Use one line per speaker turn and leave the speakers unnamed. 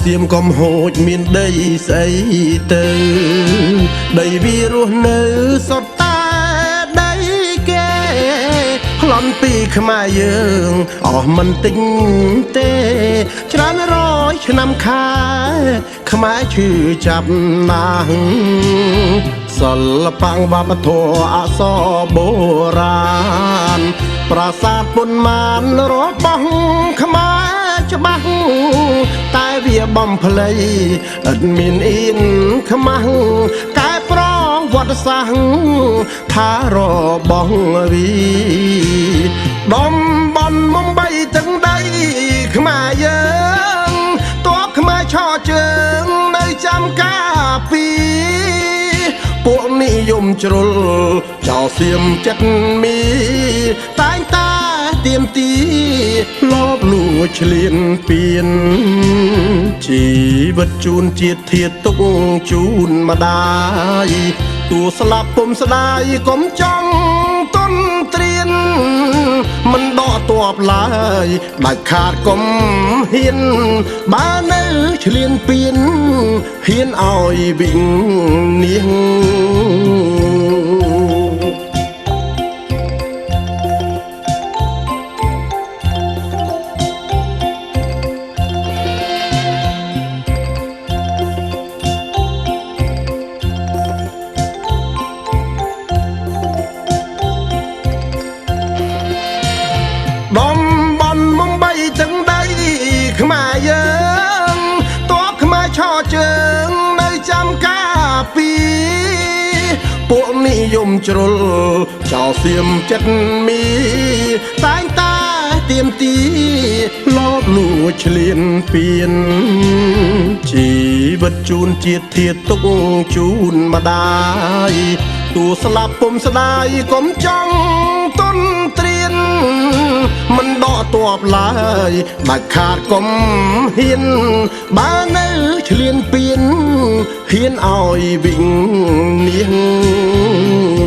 សៀមកុំហូចមានដីស្អីទៅដីវារស់នៅសុទ្ធតែដីគេប្លន់ពីខ្មែរយើងអស់មិនទិញទេច្រើនរយឆ្នាំខែខ្មែរឈឺចាប់ណាស់សិល្បៈវប្បធម៌អក្សរបុរាណប្រាសាទពុនម៉ានរបស់ខ្មែរច្បាស់តែវាបំភ្លៃឥតមានអៀនខ្មាស់កែប្រវត្តិសាស្ត្រថារបស់វាតំបន់មុំបីទាំងដីខ្មែរយើងតបខ្មែរឆោជើងនៅចាំការពីពួកនិយមជ្រុលចោលសៀមចិត្តមីតែងតាទៀមទីលបលួចឆ្លៀនពៀនជីវិតជូនជាតិធាតុទុកជូនម្ដាយតួស្លាប់ពុំស្ដាយកុំចង់ទុនត្រៀនមិនដកតបឡើយដាច់ខាតកុំហ៊ានបើនៅឆ្លៀនពៀនហ៊ានឲ្យវិញនាងតំបន់មុំបីទាំងដីខ្មែរយើងតបខ្មែរឆោជើងនៅចាំការពីពួកនិយមជ្រុលចោលសៀមចិត្តមីតែងតាទៀមទីលបលួចឆ្លៀនពៀនជីវិតជូនជាតិធាតុទុកជូនម្ដាយតួស្លាប់ពុំស្ដាយកុំចង់ទុនត្រៀនមិនដកតបឡើយដាច់ខាតកុំហ៊ានបើនៅឆ្លៀនពៀនហ៊ានឲ្យវិញនាង